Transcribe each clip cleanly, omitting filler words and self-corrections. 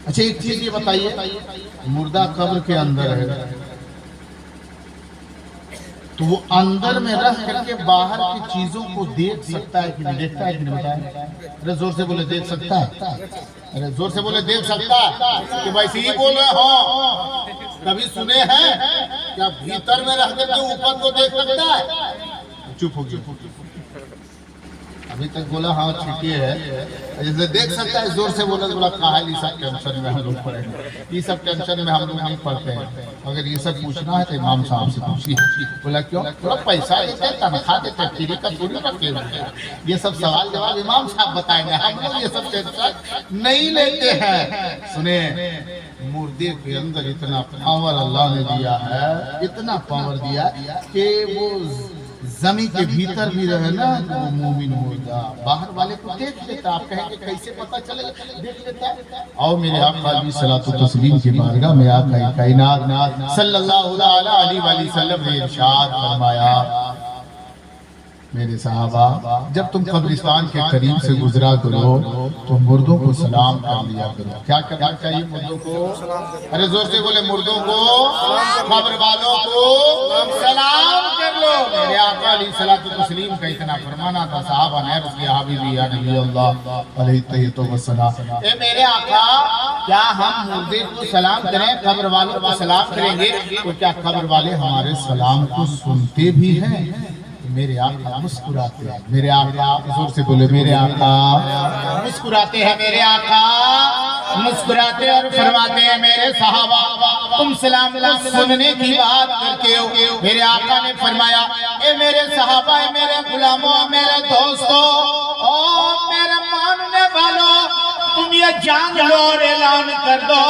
अच्छा एक चीज ये बताइए, मुर्दा कब्र के अंदर है तो वो अंदर में रह करके बाहर की चीजों को देख सकता है कि नहीं, देखता है कि नहीं बताए? अरे जोर से बोले देख सकता है, अरे जोर से बोले देख सकता है कि वैसे ही बोल रहे हो। कभी सुने हैं क्या भीतर में रह करके ऊपर को देख सकता है? चुप हो गया, अभी तक बोला हाँ ठीक है, जैसे देख सकता है जोर से बोला तो बोला कहा है, ये सब टेंशन में हम लोग पड़ेंगे, ये सब टेंशन में हम लोग नहीं पढ़ते हैं। अगर ये सब पूछना है तो इमाम साहब से पूछिए। बोला क्यों? थोड़ा पैसा देते हैं, तनख्वाह देते हैं, फ्री का थोड़ी रखे हुए हैं। ये सब सवाल जवाब इमाम साहब बताएंगे, हम लोग ये सब टेंशन नहीं लेते हैं। सुने, मुर्दे के अंदर इतना पावर अल्लाह ने दिया है, इतना पावर दिया कि वो जमी के भीतर भी रहे ना तो वो मोमिन होगा, बाहर वाले को देख लेता। आप कहेंगे कैसे पता चलेगा? देख लेता है। और मेरे आका अलैहि सलातो तस्लीम की बारगाह में आका कायनात सल्लल्लाहु अलैहि वसल्लम ने इरशाद फरमाया, मेरे साहबा जब तुम कब्रिस्तान के करीब से गुजरा करो तो मुर्दों को सलाम कर लिया करो। क्या करना चाहिए मुर्दों को? अरे जोर से बोले, मुर्दों को, कब्र वालों को सलाम कर लो। मेरे आका अलैहि सलातो तस्लीम का इतना फरमाना था, साहबा ने अर्ज़ किया, हबीबी या नबी अल्लाह अलैहि तो वसल्लम, ए मेरे आका क्या हम मुर्दे को सलाम करें, कब्र वालों को सलाम करेंगे तो क्या कब्र वाले हमारे सलाम को सुनते भी हैं? मेरे आका मुस्कुराते हैं, मेरे आका, जोर से बोले, मेरे आका मुस्कुराते हैं, मेरे आका मुस्कुराते और फरमाते हैं, मेरे साहबा तुम सलाम को सुनने की बात करते हो। मेरे आका ने फरमाया, ए मेरे साहबा, मेरे गुलामों, मेरे दोस्तों और मेरे मानने वालों, तुम ये जान लो और ऐलान कर दो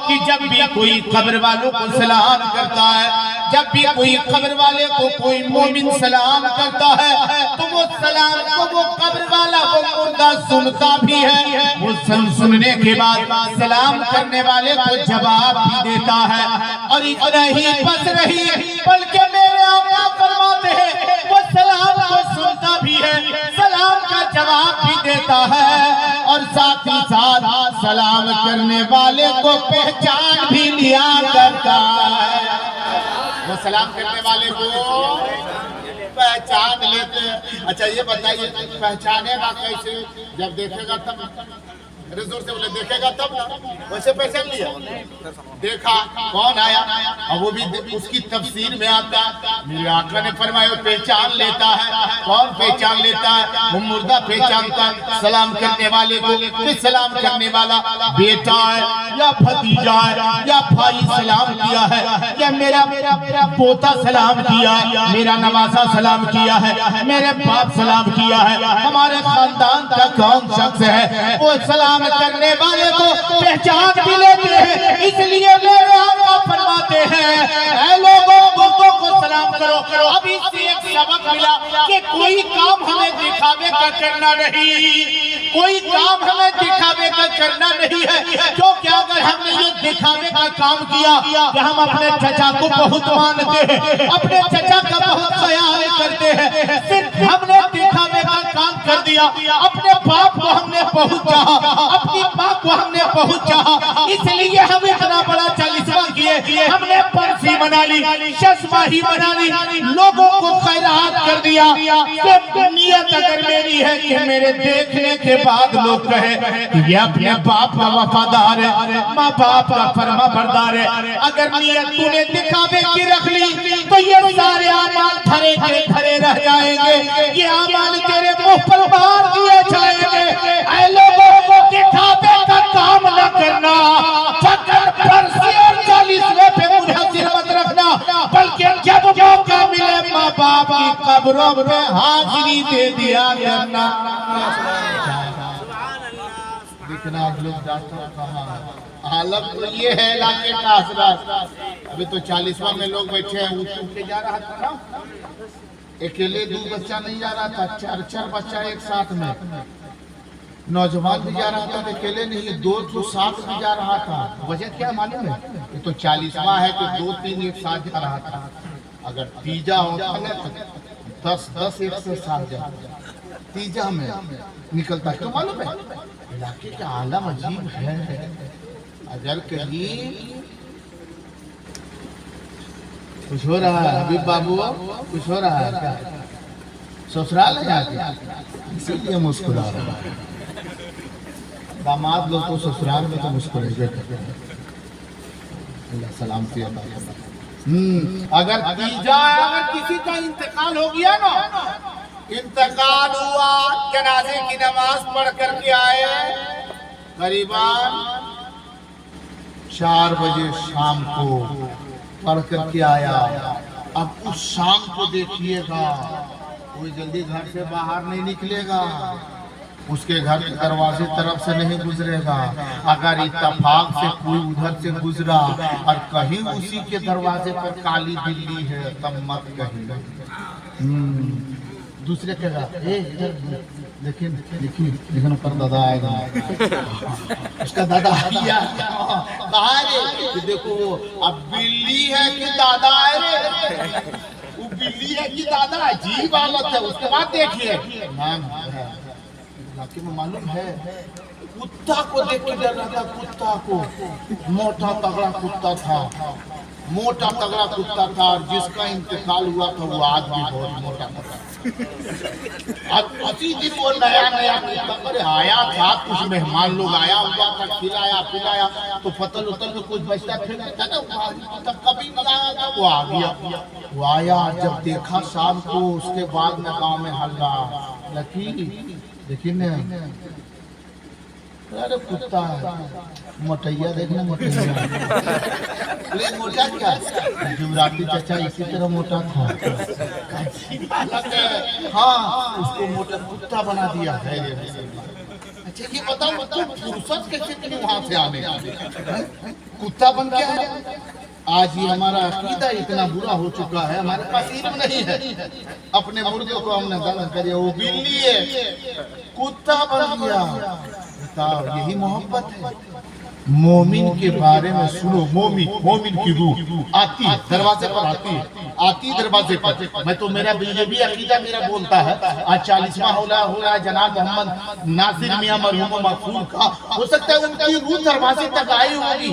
कि जब भी कोई कब्र वालों को सलाम करता है, जब भी कोई कब्र वाले को कोई मोमिन सलाम करता है तो वो सलाम को वो कब्र वाला वो मुर्दा सुनता भी है। वो सुनने के बाद सलाम करने वाले को जवाब भी देता है। और इतना ही बस रही, बल्कि मेरे आका फरमाते हैं वो सलाम को सुनता भी है, सलाम का जवाब भी देता है और साथ ही साथ सलाम करने वाले को पहचान भी लिया करता है। वो सलाम करने वाले को पहचान लेते हैं। अच्छा ये बताइए, पहचानेगा कैसे? जब देखेगा तब। अरे जोर से बोले, देखेगा तब ना, वैसे पहचान लिया। देखा कौन आया, और वो भी उसकी तफसीर में आता। मेरे आका ने फरमाया पहचान लेता है। कौन पहचान लेता है? वो मुर्दा पहचानता है। सलाम करने वाले को कि सलाम करने वाला बेटा है या भतीजा है या भाई सलाम किया है, या मेरा पोता सलाम किया है, मेरा नवासा सलाम किया है, मेरे बाप सलाम किया है, हमारे खानदान का कौन शख्स है, वो सलाम करने वाले को पहचान भी लेते हैं। इसलिए मेरे आका फरमाते हैं, ऐ लोगों, मुर्दों को सलाम करो। अब इससे एक सबक मिला कि कोई काम हमें दिखावे का करना नहीं, कोई काम हमें दिखावे का करना नहीं है। क्योंकि अगर हमने ये दिखावे का काम किया कि हम अपने चचा को बहुत मानते हैं, अपने चचा का बहुत ख्याल करते हैं, सिर्फ हमने दिखावे का काम कर दिया, अपने बाप को हमने बहुत चाहा, अपनी माँ को हमने बहुत चाहा, इसलिए हम इतना बड़ा चालीसवा किए, हमने बरसी बना ली, चश्मा ही बना ली, लोगों को खैरात कर दिया। कि नियत अगर मेरी है कि मेरे देखने के बाद लोग कहे कि ये अपने बाप का वफादार है, माँ बाप का फरमा बरदार है, अगर नियत तूने दिखावे की रख ली तो ये सारे आमाल धरे के धरे रह जाएंगे, ये आमाल तेरे मुंह पर मार दिए जाएंगे। ऐ लोगों को दिखावे का काम न करना, फकर पर से 40वें पे मुनहसिर मत रखना, बल्कि जब मौका मिले माँ बाप की कब्रों पे हाजिरी दे दिया करना। देखना आप लोग डॉक्टर कहाँ आलम तो ये है इलाके का असर। अभी तो 40वां में लोग बैठे हैं, उठ के जा रहा था ना, अकेले 2 बच्चा नहीं जा रहा था, 4 बच्चा एक साथ में, नौजवान भी जा रहा था, अकेले नहीं 2 साथ भी जा रहा था। वजह क्या मालूम है? ये तो 40वां है तो 2-3 एक साथ जा रहा था। अगर तीजा होता ना तो 10 एक से साथ जा, तीजा में निकलता है। तो मालूम है इलाके का आलम अजीब है। अगर कहीं कुछ हो रहा है हबीब बाबू, कुछ हो रहा है क्या? ससुराल है जाके इसीलिए मुस्कुरा रहा है। दामाद लोग तो ससुराल में तो मुस्कुराते हैं। अल्लाह सलामती अता फरमाए। अगर किसी का इंतकाल हो गया ना, इंतकाल हुआ, जनाजे की नमाज पढ़ करके आए, करीबन 4 बजे शाम को पढ़ करके आया। अब उस शाम को देखिएगा, कोई जल्दी घर से बाहर नहीं निकलेगा, उसके घर के दरवाजे तरफ से नहीं गुजरेगा। अगर इत्तेफाक से कोई उधर से गुजरा और कहीं उसी के दरवाजे पर काली बिल्ली है, तब मत कहिए। दूसरे कहेगा लेकिन पर दादा आएगा, उसका दादा कहा रे, देखो वो अब बिल्ली है कि दादा है रे, वो बिल्ली है कि दादा, अजीब हालत है। उसके बाद देखिए नाम है, में मालूम है कुत्ता को देख के डर रहा था। कुत्ता को, मोटा तगड़ा कुत्ता था, मोटा तगड़ा कुत्ता था, और जिसका इंतकाल हुआ था वो आदमी बहुत मोटा था। उसी दिन वो नया कुत्ता आया था, कुछ मेहमान लोग आया हुआ था, खिलाया पिलाया, तो फतल उतल में कुछ बचता फिर तब कभी नहीं आया था, वो आ गया। वो आया, जब देखा शाम को, उसके बाद में गाँव में हल्ला लकी, लेकिन अरे कुत्ता है, मोटैया देखना, मोटैया मोटा क्या, जुमराती चाचा इसी तरह मोटा था। हाँ, उसको मोटा कुत्ता बना दिया है। अच्छा ये बताओ तो फुर्सत कैसे मिली वहां से आने, कुत्ता बन गया है। आज ही हमारा अकीदा इतना बुरा हो चुका है, हमारे पास इल्म नहीं है, अपने मुर्गे को हमने गलत करिए, वो बिल्ली है, कुत्ता बन गया। बताओ, यही मोहब्बत है। मोमिन के बारे में सुनो, मोमिन की रूह आती है दरवाजे पर, आती दरवाजे पर। मैं तो मेरा ये भी अकीदा मेरा बोलता है, आज 40वां हो रहा है जनाब मोहम्मद नासिर मियां मरहूम मकफूल का, हो सकता है उनकी रूह दरवाजे तक आई होगी,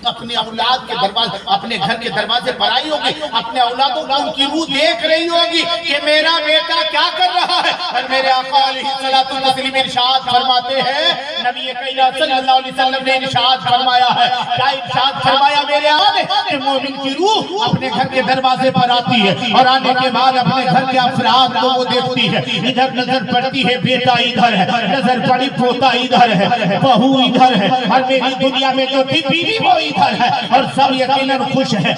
अपने औलाद के दरवाजे, अपने घर के दरवाजे पर आई होगी, अपने औलादों को उनकी रूह देख रही होगी कि मेरा बेटा क्या कर रहा है। और मेरे आका अलैहिस्सलातु तस्लीम इरशाद फरमाते हैं, नबी करीम सल्लल्लाहु अलैहि वसल्लम ने इरशाद फरमाया है, क्या इरशाद फरमाया मेरे आका ने, कि मोमिन की रूह अपने घर के दरवाजे पर आती है, और आने के बाद अपने घर के अफराद को वो देखती है। इधर नजर पड़ती है, बेटा इधर है, नजर पड़ी पोता इधर है, बहू इधर है, और मेरी दुनिया में जो थी बीवी वो है, और सब यकीनन खुश है,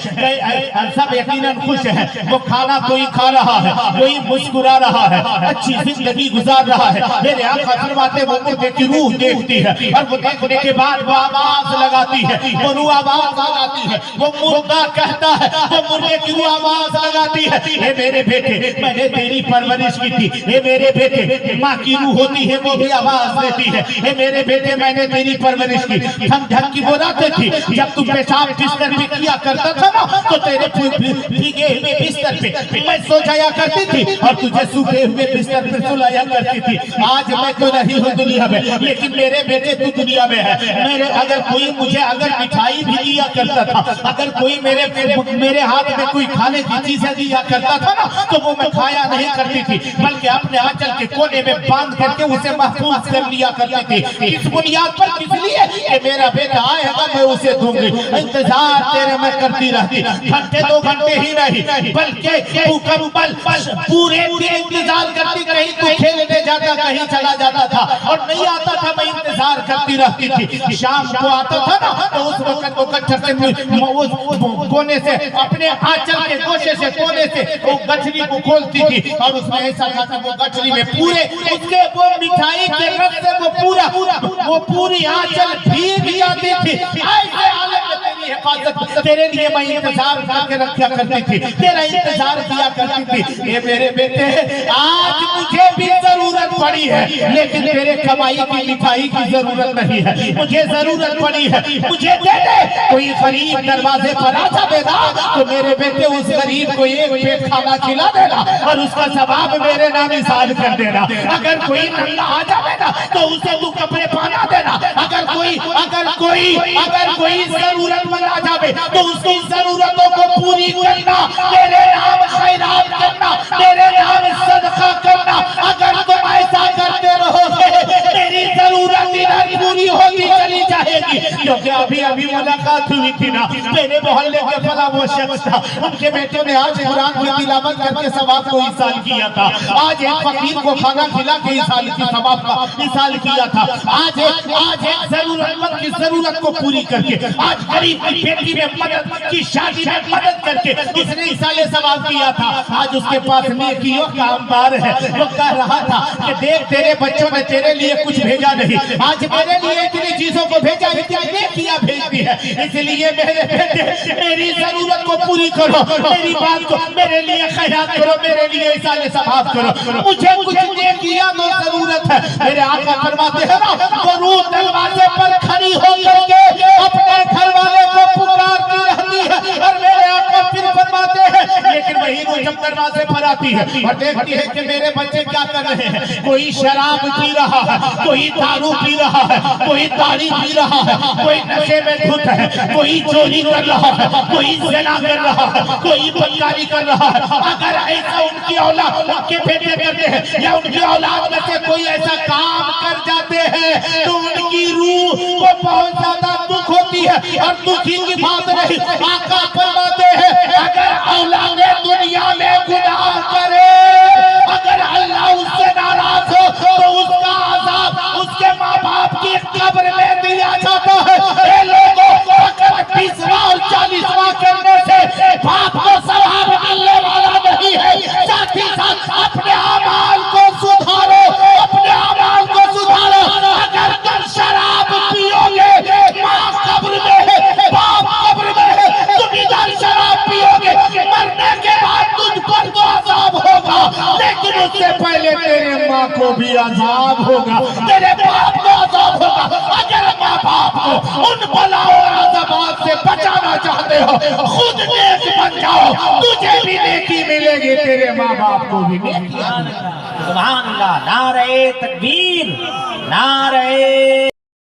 सब यकीनन खुश है। वो खाना कोई खा रहा है, कोई मुस्कुरा रहा है, अच्छी जिंदगी गुजार रहा है। मेरे आका फरमाते वो मुर्गे की रूह देखती है, और वो देखने के बाद वो आवाज लगाती है, वो रूह आवाज लगाती है, वो मुर्गा कहता है, वो मुर्गे की रूह आवाज लगाती है, हे मेरे बेटे मैंने तेरी परवरिश की थी, हे मेरे बेटे, माँ की रूह होती है वो भी आवाज देती है, हे मेरे बेटे मैंने तेरी परवरिश की। हम ढंग की बोलाते थी, जब तू पेशाब बिस्तर पे किया करता था ना, तो तेरे भीगे हुए बिस्तर पे मैं सो जाया करती थी, और तुझे सूखे हुए बिस्तर पे सुलाया करती थी। आज मैं तो नहीं हूँ दुनिया में, लेकिन मेरे बेटे तू दुनिया में है। मेरे अगर कोई मुझे अगर मिठाई भी दिया करता था, अगर कोई मेरे हाथ में कोई खाने की चीजें दिया करता था ना, तो वो मैं खाया नहीं करती थी, बल्कि अपने आंचल के कोने में बांध करके उसे महफूज कर लिया करती थी। इस बुनियाद पर, किस लिए कि मेरा बेटा आएगा मैं उसे दूंगी। इंतजार तेरे में करती रहती, घंटे 2 घंटे ही नहीं, बल्कि मुकम्मल पूरे दिन इंतजार करती, कहीं तू खेलने जाता, कहीं चला जाता था, और नहीं आता था, मैं इंतजार करती रहती थी। शाम को आता था ना, तो उस वक्त वो गट्ठर से कोने से, अपने आंचल के गोशे से, कोने से वो गठरी को खोलती थी, और उसमें ऐसा था कि वो गठरी में पूरे उसके वो मिठाई के रस से वो पूरी आंचल भीग जाती थी। ऐसे हालत में तेरी हिफाजत, तेरे लिए मैं इंतजार करके रखा करती थी, तेरा इंतजार किया करती थी। ये मेरे बेटे, आज मुझे भी जरूरत पड़ी है, लेकिन तेरे कमाई की मिठाई की जरूरत नहीं है, मुझे जरूरत पड़ी है, मुझे दे दे। कोई गरीब दरवाजे पर आ जाएगा तो मेरे बेटे उस गरीब को एक पेट खाना खिला देना और उसका सवाब मेरे नाम इसाल कर देना। अगर कोई नंगा आ जाएगा तो उसे तू कपड़े पहना देना। अगर कोई जरूरतमंद आ जाए तो उसकी जरूरतों को पूरी करना, मेरे नाम खैरात करना, मेरे नाम सदका करना। अगर तुम ऐसा करते रहोगे तेरी जरूरत इधर पूरी होती चली जाएगी। क्योंकि अभी मुलाकात हुई थी ना, मेरे मोहल्ले के फला वो शख्स था, उनके बेटे ने आज कुरान की तिलावत करके सवाब को इसाल किया था। आज एक फकीर को खाना खिला के इसाल की सवाब का इसाल किया था। आज एक जरूरतमंद की जरूरत को पूरी करके, आज गरीब की बेटी में मदद की शादी में मदद करके उसने इसाले सवाब किया था। आज उसके पास नेकियों का अंबार है। वो कह रहा था कि देख तेरे बच्चों ने तेरे लिए कुछ भेजा नहीं, आज मेरे लिए इतनी चीजों को भेजा, इतनी नेकियां भेजती है। इसलिए मेरे बेटे मेरी जरूरत को पूरी करो, मेरी बात को मेरे लिए खैरात करो, मेरे लिए इसाले सवाब करो। मुझे कुछ नेकियां तो जरूरत है। मेरे आका फरमाते हैं ना, वो रूह दरवाजे पर खड़ी होकर के अपने घर वाले को पुकारती रहती है और मेरे आका फिर फरमाते हैं, लेकिन वही रूह जब दरवाजे पर आती है और देखती है कि मेरे बच्चे क्या कर रहे हैं, कोई शराब पी रहा है, कोई दारू पी रहा है, कोई ताड़ी पी रहा है, कोई नशे में धुत है, कोई चोरी कर रहा है, कोई ज़िना कर रहा है, कोई बदकारी कर रहा है। अगर ऐसा उनकी औलाद, उनके बेटे करते हैं या उनकी औलाद में से कोई ऐसा काम कर जाते हैं तो उनकी रूह को बहुत ज्यादा दुख होती है। और दुखी की बात नहीं, आका फरमाते हैं अगर औलाद दुनिया में गुनाह करे, अगर अल्लाह उससे नाराज हो तो उसका अज़ाब उसके माँ बाप की कब्र में दिया जाता है। ये लोगों को अगर 20वां और 40वां करने से बाप को सवाब मिलने वाला नहीं है। साथ ही साथ अपने अमाल को सुधारो, अपने अमाल को सुधारो। अगर तुम शराब पियोगे माँ कब्र में है, बाप कब्र में है, तुम इधर शराब पियोगे, मरने के बाद तुझ पर तो अज़ाब होगा, लेकिन उससे पहले तेरे माँ को भी अज़ाब होगा, तेरे बाप को अज़ाब होगा। अगर माँ बाप को उन बलाओं और अज़ाबात से बचाना चाहते हो, खुद नेक बन जाओ, तुझे भी नेकी मिलेगी, तेरे माँ बाप को भी नेकी। सुभान अल्लाह, नारे तकबीर, नारे